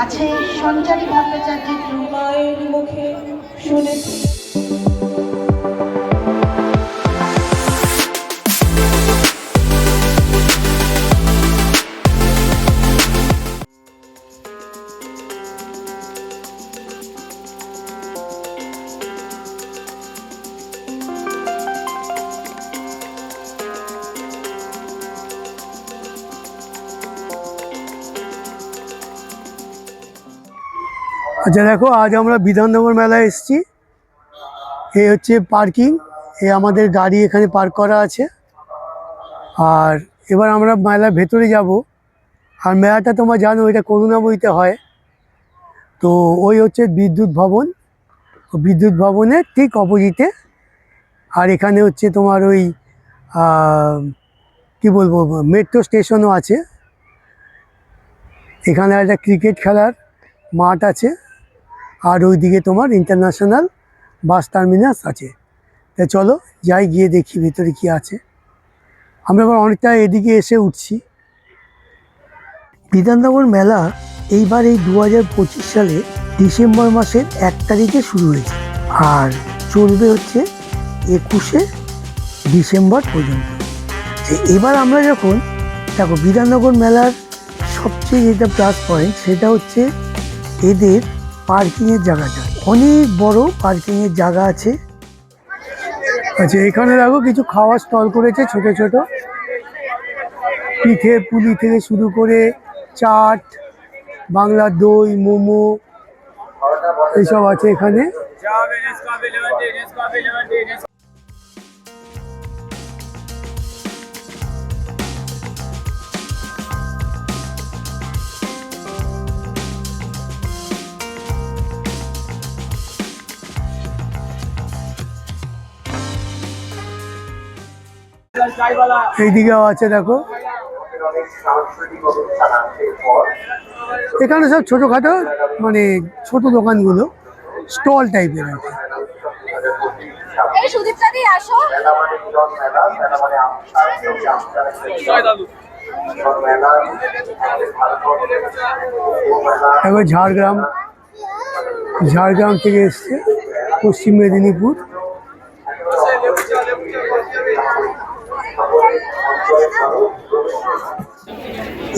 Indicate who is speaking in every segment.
Speaker 1: আছে সঞ্চারী ভট্টাচার্যের
Speaker 2: মায়ের মুখে শুনেছি।
Speaker 3: আচ্ছা দেখো, আজ আমরা বিধাননগর মেলায় এসেছি। এই হচ্ছে পার্কিং, আমাদের গাড়ি এখানে পার্ক করা আছে। আর এবার আমরা মেলার ভেতরে যাব। আর মেলাটা তোমরা জানো, এটা করুণাময়ীতে হয়। তো ওই হচ্ছে বিদ্যুৎ ভবন, বিদ্যুৎ ভবনের ঠিক অপোজিটে। আর এখানে হচ্ছে তোমার ওই কি বলবো, মেট্রো স্টেশনও আছে। এখানে একটা ক্রিকেট খেলার মাঠ আছে। আর ওইদিকে তোমার ইন্টারন্যাশনাল বাস টার্মিনাস আছে। তা চলো যাই, গিয়ে দেখি ভিতরে কি আছে। আমরা এবার অনেকটা এদিকে এসে উঠছি। বিধাননগর মেলা এইবার এই 2025 সালে ডিসেম্বর মাসের 1 তারিখে শুরু হয়েছে আর চলবে হচ্ছে 21শে ডিসেম্বর পর্যন্ত। এবার আমরা যখন দেখো, বিধাননগর মেলার সবচেয়ে যেটা প্লাস পয়েন্ট সেটা হচ্ছে এদের পার্কিংয়ের জায়গাটা। অনেক বড় পার্কিংয়ের জায়গা আছে। আচ্ছা, এখানে দেখো কিছু খাওয়ার স্টল করেছে ছোট ছোট। পিঠে পুলি থেকে শুরু করে চাট, বাংলা দই, মোমো এইসব আছে এখানে। এইদিকেও আছে দেখো, এখানে সব ছোটোখাটো মানে ছোট দোকানগুলো, স্টল টাইপের আর কি। এখন ঝাড়গ্রাম থেকে এসছে, পশ্চিম মেদিনীপুর।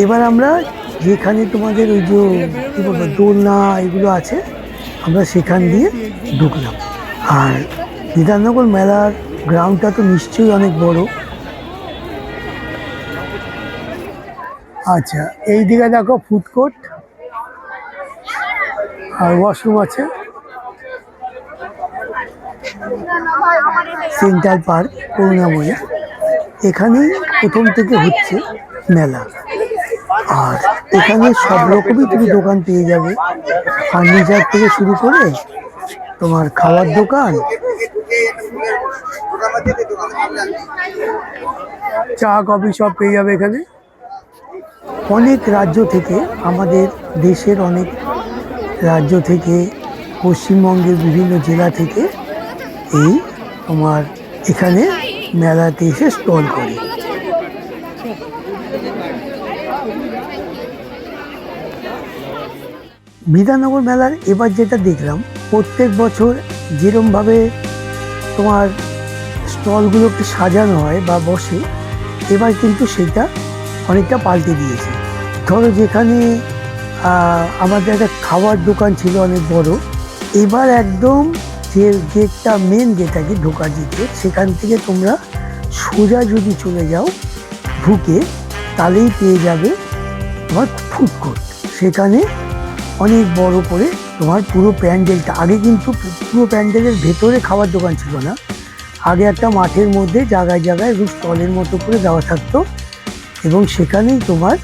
Speaker 3: এবার আমরা যেখানে তোমাদের ওই যে কী বলবো, দোলনা এগুলো আছে, আমরা সেখান দিয়ে ঢুকলাম। আর বিধাননগর মেলার গ্রাউন্ডটা তো নিশ্চয়ই অনেক বড়। আচ্ছা, এই দিকে দেখো ফুড কোর্ট আর ওয়াশরুম আছে। সেন্ট্রাল পার্ক করুণাময়ী, এখানেই প্রথম থেকে হচ্ছে মেলা। আর এখানে সব রকমই তুমি দোকান পেয়ে যাবে, ফার্নিচার থেকে শুরু করে তোমার খাবার দোকান, চা কফি সব পেয়ে যাবে এখানে। অনেক রাজ্য থেকে, আমাদের দেশের অনেক রাজ্য থেকে, পশ্চিমবঙ্গের বিভিন্ন জেলা থেকে এই তোমার এখানে মেলাতে এসে স্টল করে। বিধাননগর মেলার এবার যেটা দেখলাম, প্রত্যেক বছর যেরমভাবে তোমার স্টলগুলোকে সাজানো হয় বা বসে, এবার কিন্তু সেটা অনেকটা পাল্টে দিয়েছে। ধরো যেখানে আমাদের একটা খাওয়ার দোকান ছিল অনেক বড়, এবার একদম যে গেটটা, মেন গেট আর কি, ঢোকার যে গেট, সেখান থেকে তোমরা সোজা যদি চলে যাও ঢুকে, তাহলেই পেয়ে যাবে তোমার ফুড কোর্ট। সেখানে অনেক বড় করে তোমার পুরো প্যান্ডেলটা, আগে কিন্তু পুরো প্যান্ডেলের ভেতরে খাবার দোকান ছিল না, আগে একটা মাঠের মধ্যে জায়গায় জায়গায় স্টলের মতো করে দেওয়া থাকতো, এবং সেখানেই তোমার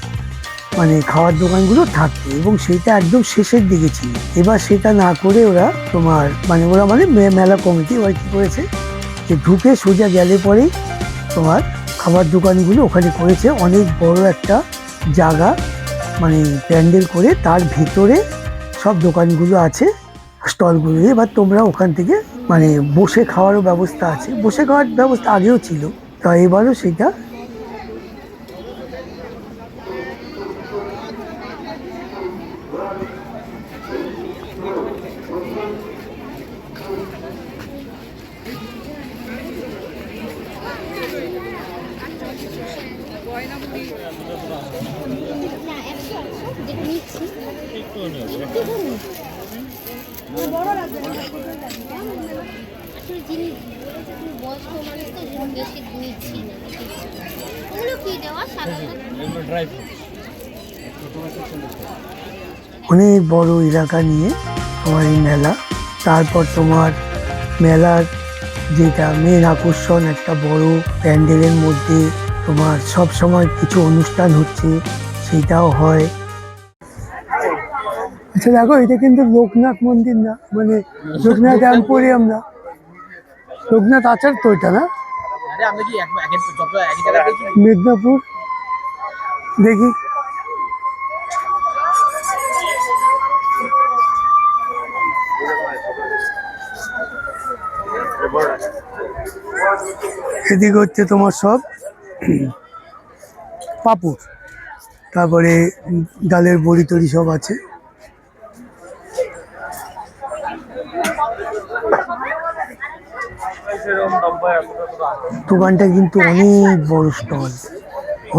Speaker 3: মানে খাওয়ার দোকানগুলো থাকতো, এবং সেটা একদম শেষের দিকে ছিল। এবার সেটা না করে ওরা তোমার মানে মেলা কমিটি ওরা কী করেছে, যে ঢুকে সোজা গেলে পরেই তোমার খাবার দোকানগুলো ওখানে করেছে। অনেক বড় একটা জায়গা, মানে প্যান্ডেল করে তার ভিতরে সব দোকানগুলো আছে, স্টলগুলো। এবার তোমরা ওখান থেকে মানে বসে খাওয়ারও ব্যবস্থা আছে, বসে খাওয়ার ব্যবস্থা আগেও ছিল, তা এবারও সেটা।
Speaker 4: নিচ্ছি আসলে জিনিস বয়স্ক মানুষ তো বেশি নিচ্ছি না ওগুলো কি দেওয়া সাধারণত
Speaker 3: অনেক বড় এলাকা নিয়ে তোমার এই মেলা। তারপর তোমার মেলার যেটা মেন আকর্ষণ, একটা বড় প্যান্ডেলের মধ্যে তোমার সব সময় কিছু অনুষ্ঠান হচ্ছে, সেটাও হয়। আচ্ছা দেখো, এটা কিন্তু লোকনাথ মন্দির না, মানে লোকনাথ এম্পোরিয়াম না, লোকনাথ আচার তো এটা না, মেদিনীপুর। দেখি এদিকে হচ্ছে তোমার সব পাঁপড়, তারপরে ডালের বড়ি টড়ি সব আছে। দোকানটা কিন্তু অনেক বড় স্টল,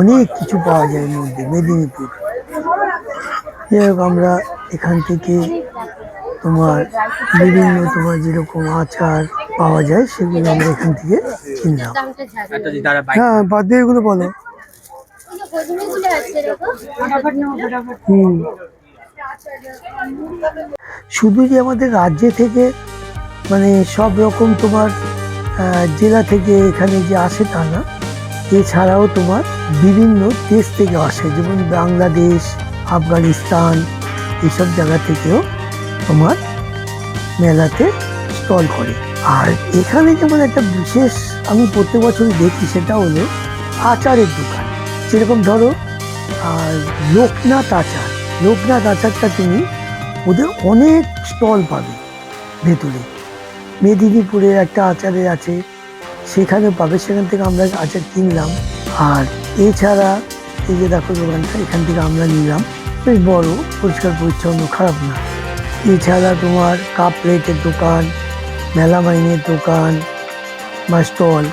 Speaker 3: অনেক কিছু পাওয়া যায় এর মধ্যে, মেদিনীপুর। যাই হোক, আমরা এখান থেকে তোমার বিভিন্ন তোমার যেরকম আচার পাওয়া যায় সেগুলো আমরা এখান থেকে কিনলাম। হ্যাঁ, বাদ দিয়ে এগুলো বলো। শুধু যে আমাদের রাজ্য থেকে মানে সব রকম তোমার জেলা থেকে এখানে যে আসে তা না, এছাড়াও তোমার বিভিন্ন দেশ থেকে আসে, যেমন বাংলাদেশ, আফগানিস্তান, এইসব জায়গা থেকেও তোমার মেলাতে স্টল করে। আর এখানে যেমন একটা বিশেষ আমি প্রত্যেক বছরই দেখি, সেটা হলো আচারের দোকান। যেরকম ধরো লোকনাথ আচার, লোকনাথ আচারটা তুমি ওদের অনেক স্টল পাবে ভেতরে। মেদিনীপুরে একটা আচারের আছে, সেখানে পাবে, সেখান থেকে আমরা আচার কিনলাম। আর এছাড়া এই যে দেখো দোকানটা, এখান থেকে আমরা নিলাম, বেশ বড়, পরিষ্কার পরিচ্ছন্ন, খারাপ না। এছাড়া তোমার কাপ প্লেটের দোকান, মেলামাইনের দোকান বা স্টল,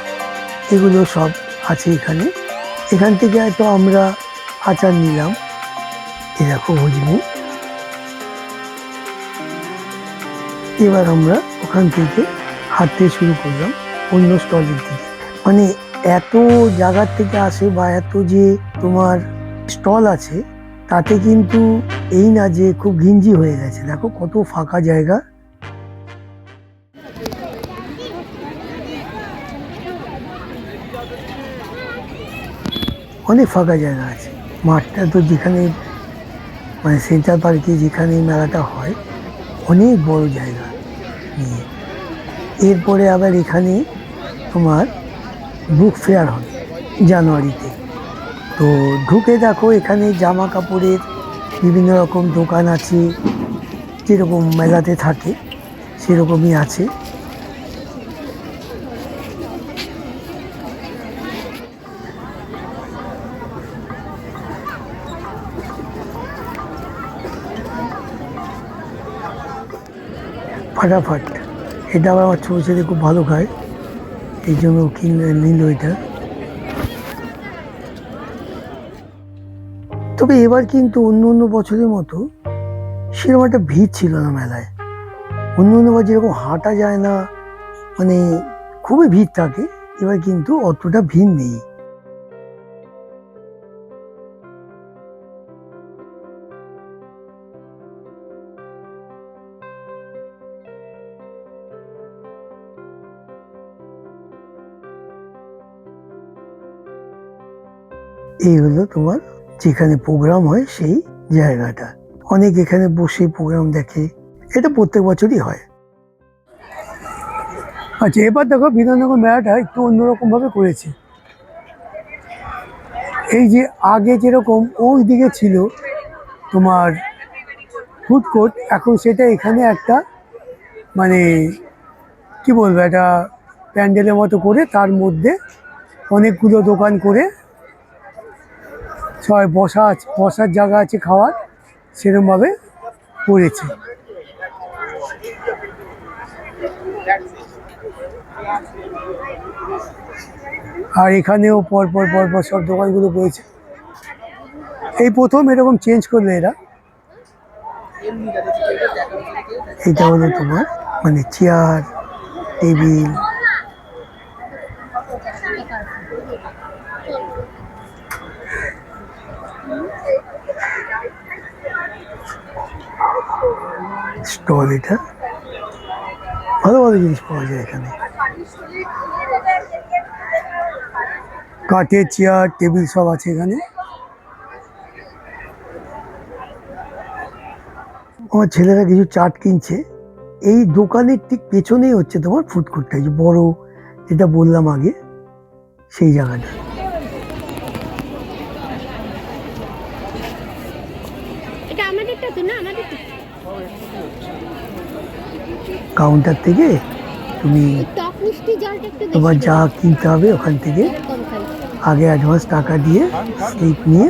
Speaker 3: এগুলো সব আছে এখানে। এখান থেকে তো আমরা আচার নিলাম, এ দেখো হজমি। এবার আমরা ওখান থেকে হাঁটতে শুরু করলাম অন্য স্টলের দিকে। মানে এত জায়গার থেকে আসে বা এত যে তোমার স্টল আছে, তাতে কিন্তু এই না যে খুব ঘিঞ্জি হয়ে গেছে। দেখো কত ফাঁকা জায়গা। অনেক ফাঁকা জায়গা আছে। মাঠটা তো যেখানে মানে সেন্ট্রাল পার্কে যেখানে মেলাটা হয়, অনেক বড় জায়গা নিয়ে। এরপরে আবার এখানে তোমার বুক ফেয়ার হবে জানুয়ারিতে। তো ঢুকে দেখো এখানে জামা কাপড়ের বিভিন্ন রকম দোকান আছে, যেরকম মেলাতে থাকে সেরকমই আছে। ফাটাফাট, এটা আবার আমার ছোটো ছেলে খুব ভালো খায়, এই জন্য কিনে নিল এটা। তবে এবার কিন্তু অন্য অন্য বছরের মতো সেরকম একটা ভিড় ছিল না মেলায়। অন্য অন্য বার যেরকম হাঁটা যায় না, মানে খুবই ভিড় থাকে, এবার কিন্তু অতটা ভিড় নেই। এই হলো তোমার যেখানে প্রোগ্রাম হয় সেই জায়গাটা। অনেক এখানে বসে প্রোগ্রাম দেখে, এটা প্রত্যেক বছরই হয়। আচ্ছা, এবার দেখো বিধাননগর মেলাটা একটু অন্যরকম ভাবে করেছে। এই যে আগে যেরকম ওই দিকে ছিল তোমার ফুড কোর্ট, এখন সেটা এখানে একটা মানে কি বলবো, একটা প্যান্ডেলের মতো করে তার মধ্যে অনেকগুলো দোকান করে সবাই বসার জায়গা আছে, খাওয়ার, সেরকমভাবে করেছে। আর এখানেও পরপর সব দোকানগুলো করেছে। এই প্রথম এরকম চেঞ্জ করলো এরা। এটা হলো তোমার মানে চেয়ার, টেবিল, স্টল। এটা ভালো ভালো জিনিস পাওয়া যায় এখানে, কাঠের চেয়ার টেবিল সব আছে এখানে। আমার ছেলেরা কিছু চাট কিনছে। এই দোকানের ঠিক পেছনেই হচ্ছে তোমার ফুড কোর্টটা, যে বড় যেটা বললাম আগে, সেই জায়গাটা।
Speaker 4: এটা আমাদেরটা তো না, আমাদেরটা
Speaker 3: কাউন্টার থেকে তুমি
Speaker 4: টক মিষ্টি জলটা একটু
Speaker 3: তোমার যা কিনতে হবে ওখান থেকে
Speaker 4: কম খাই।
Speaker 3: আগে অ্যাডভান্স টাকা দিয়ে স্লিপ নিয়ে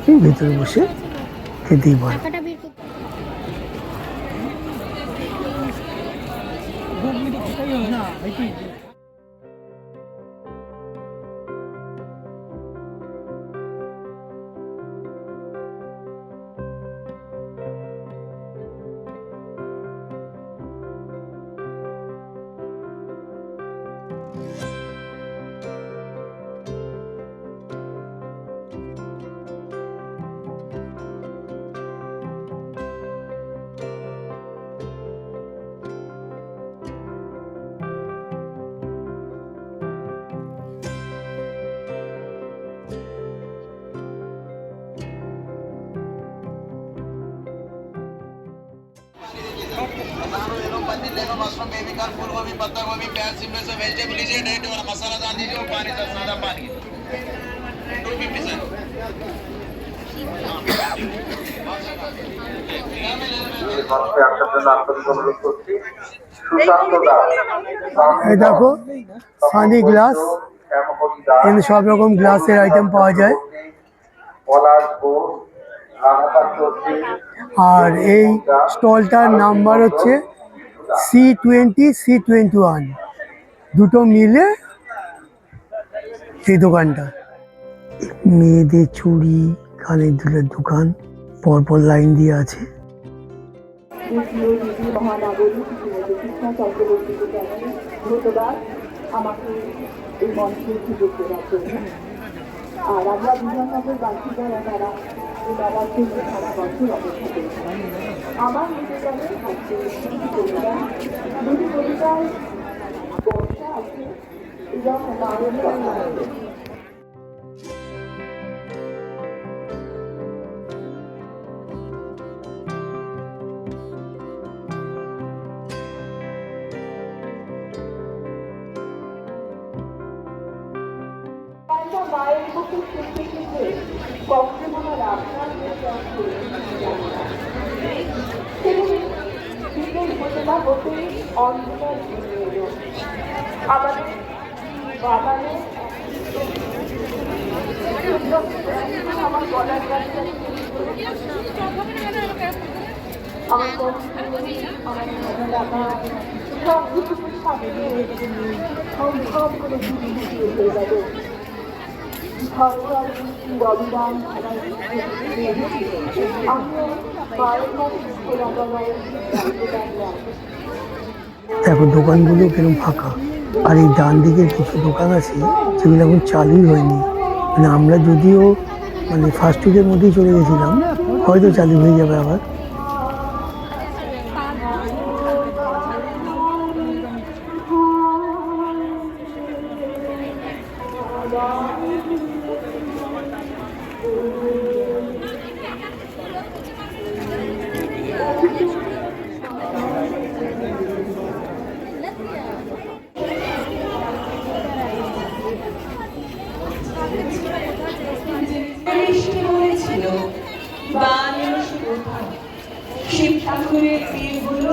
Speaker 3: তুমি ভেতরে বসে খেতেই পারো।
Speaker 4: টাকাটা বের করতে
Speaker 5: मशरूम बेबी कॉर्न फूल गोभी पत्ता गोभी प्याज शिमला से वेजिटेबल लीजिए डेट वाला मसाला डाल दीजिए और पानी सर सादा पानी 250 सर
Speaker 3: এই দেখো সানি গ্লাস, এখানে সব রকম গ্লাসের আইটেম পাওয়া যায়। আর এই স্টলটার নাম্বার হচ্ছে C20 C21, দুটো মিলে এই দোকানটা। মেয়েদের চুড়ি কানের দুলের দোকান পরপর লাইন দিয়ে আছে।
Speaker 2: আমাকে এই মঞ্চে সুযোগ দেওয়ার জন্য। আর আমরা বিধাননগর বাসীরা তারা এই বাবার জন্য সারা বছর অপেক্ষা করেছি। আমার নিবেদনে থাকছে দুটি কবিতা, দুটি কবিতায় বর্ষা আছে এবং মায়ের কথা আছে। মায়ের বুকে শিখতে শিখতে কখন আমার আপনার শীতের ঘটনা হতে অন্ধকার ঘুরে এলো আমাদের বাগানে। আমার গলার গাছটা আমার আমার টাকা সব কিছু সামনে সব করে হয়ে যাবে।
Speaker 3: দেখো দোকানগুলো কিরকম ফাঁকা, আর এই ডান দিকের কিছু দোকান আছে যেগুলো এখন চালুই হয়নি। মানে আমরা যদিও মানে ফার্স্ট উইকের মধ্যেই চলে গেছিলাম, হয়তো চালু হয়ে যাবে আবার।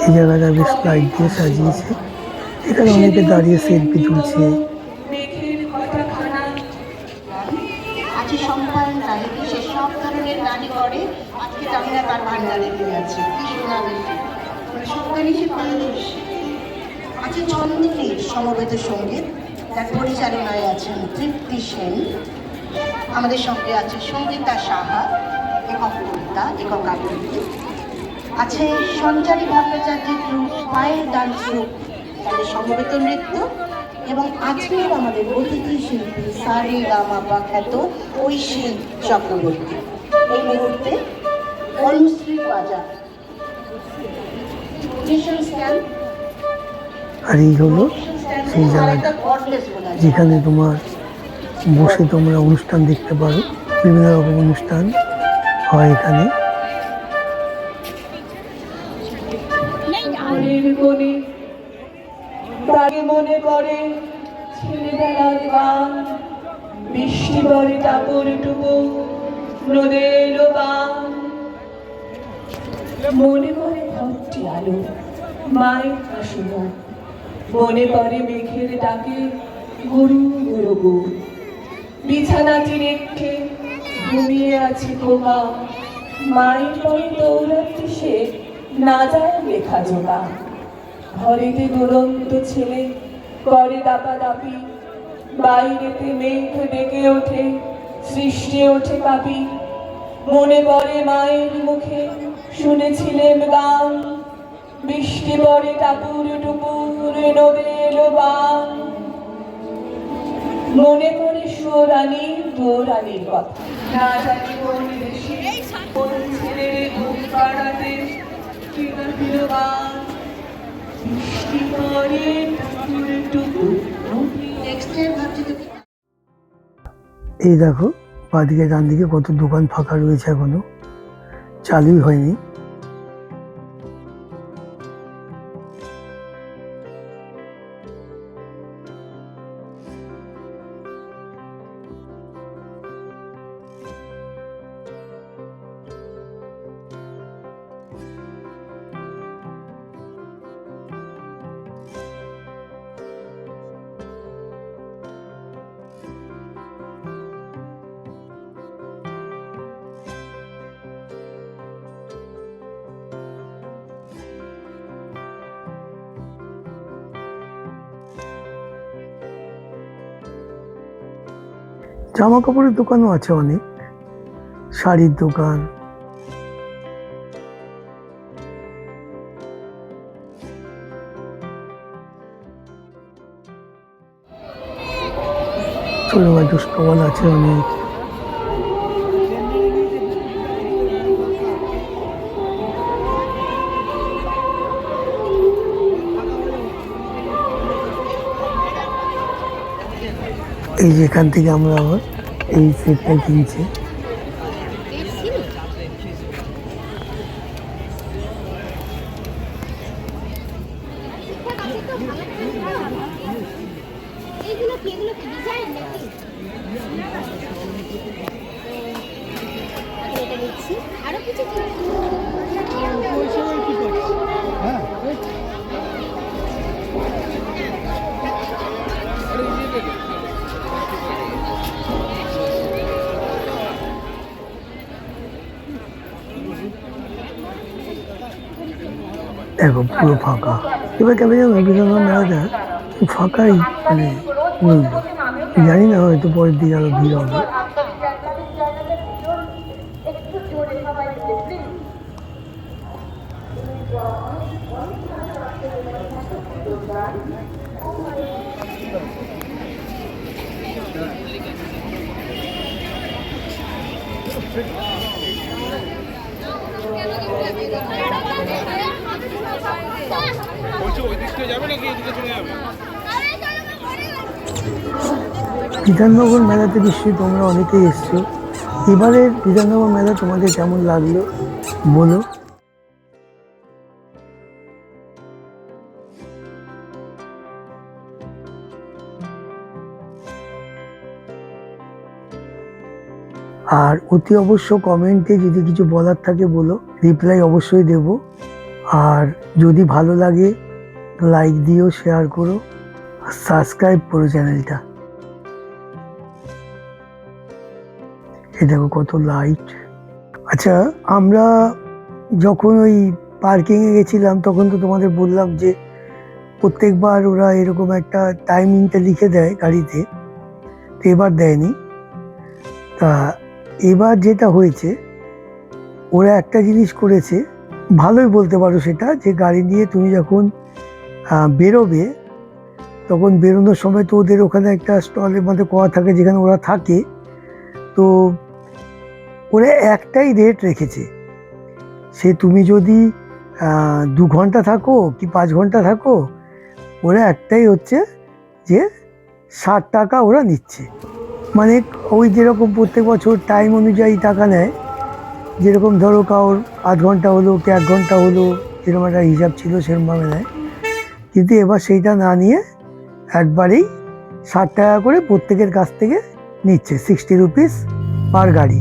Speaker 3: এই জায়গাটা বেশ লাইট দিয়ে সাজিয়েছে, এখানে অনেকে দাঁড়িয়ে সেলফি তুলছে।
Speaker 1: আছে সম্পায়ন গাড়ি, সে সব ধরনের গাড়ি করে। আজকে জানি না তার ভান্ডারে কি আছে, কি শোনা গেছে সরকারি সে পারদর্শী। আছে চন্দ্রীর সমবেত সঙ্গীত, তার পরিচালনায় আছেন তৃপ্তি সেন। আমাদের সঙ্গে আছে সঙ্গীতা সাহা, একক কবিতা, একক আবৃত্তি। আছে সঞ্চারী ভট্টাচার্যের গ্রুপ পায়ের ডান্স গ্রুপ, তাদের সমবেত নৃত্য, এবং আজকের আমাদের অতিথি শিল্পী সারে গামা খ্যাত ঐশী চক্রবর্তী। এই মুহূর্তে অনুশ্রী বাজার
Speaker 3: আর এই হলো সেই জায়গাটা যেখানে তোমার বসে তোমরা অনুষ্ঠান দেখতে পারো। বিভিন্ন রকম অনুষ্ঠান হয় এখানে।
Speaker 2: তাকে মনে পড়ে ছেলেবেলার গান, বৃষ্টি পড়ে টাপুরটুকু নদের গান, মনে পড়ে ঘরটি আলো মায়ের হাসুনো, মনে পড়ে মেঘের ডাকে গরু গরু গো, বিছানাটি রেখে ঘুমিয়ে আছে খোকা, মায়ের পরে দৌড়াতে সে না যায় লেখা জোড়া, ঘরেতে দুরন্ত ছেলে করে দাপাদাপি, বাইরেতে মেঘ ডেকে ওঠে সৃষ্টি ওঠে কাপি, মনে পড়ে মায়ের মুখে শুনেছিলেন গান, বৃষ্টি পড়ে টাপুর টুপুর নদের বান, মনে পড়ে সুরানির দৌরানির কথা, না জানি কোন দেশে কোন ছেলের ঘুম পাড়াতে কিনা ফির গান, বৃষ্টি পড়ে টাপুর টুপুর।
Speaker 3: এই দেখো বাঁদিকে ডান দিকে কত দোকান ফাঁকা রয়েছে, এখনো চালুই হয়নি। জামা কাপড়ের দোকানও আছে অনেক, শাড়ির দোকান, ছোটখাটো স্টল আছে অনেক। এই যেখান থেকে আমরা আবার এই সেটটা কিনছি।
Speaker 4: এইগুলো কি, এগুলো কি ডিজাইন নাকি? এটা দেখছি আরো কিছু
Speaker 3: দেখো পুরো ফাঁকা। এবার কেন জানো বিধাননগর মেলাটা ফাঁকাই মানে বলবো, জানি না হয়তো পরের দিকে আরো ভিড় হবে। বিধাননগর মেলাতে নিশ্চয়ই তোমরা অনেকেই এসছো। এবারের বিধাননগর মেলা তোমাদের কেমন লাগলো বলো। আর অতি অবশ্য কমেন্টে যদি কিছু বলার থাকে বলো, রিপ্লাই অবশ্যই দেব। আর যদি ভালো লাগে লাইক দিও, শেয়ার করো, আর সাবস্ক্রাইব করো চ্যানেলটা। এই দেখো কত লাইট। আচ্ছা, আমরা যখন ওই পার্কিংয়ে গেছিলাম তখন তো তোমাদের বললাম যে প্রত্যেকবার ওরা এরকম একটা টাইমিংটা লিখে দেয় গাড়িতে, তো এবার দেয়নি। তা এবার যেটা হয়েছে, ওরা একটা জিনিস করেছে, ভালোই বলতে পারো সেটা, যে গাড়ি নিয়ে তুমি যখন বেরোবে তখন বেরোনোর সময় তো ওদের ওখানে একটা স্টলের মধ্যে করা থাকে যেখানে ওরা থাকে, তো ওরা একটাই রেট রেখেছে। সে তুমি যদি 2 ঘন্টা থাকো কি 5 ঘন্টা থাকো, ওরা একটাই হচ্ছে যে 60 টাকা ওরা নিচ্ছে। মানে ওই যেরকম প্রত্যেক বছর টাইম অনুযায়ী টাকা নেয়, যেরকম ধরো কারোর 8 ঘন্টা হলো কি 1 ঘন্টা হলো, যেরকম একটা হিসাব ছিল সেরকমভাবে নেয়। কিন্তু এবার সেইটা না নিয়ে একবারেই 60 টাকা করে প্রত্যেকের কাছ থেকে নিচ্ছে, 60 রুপিস পার গাড়ি।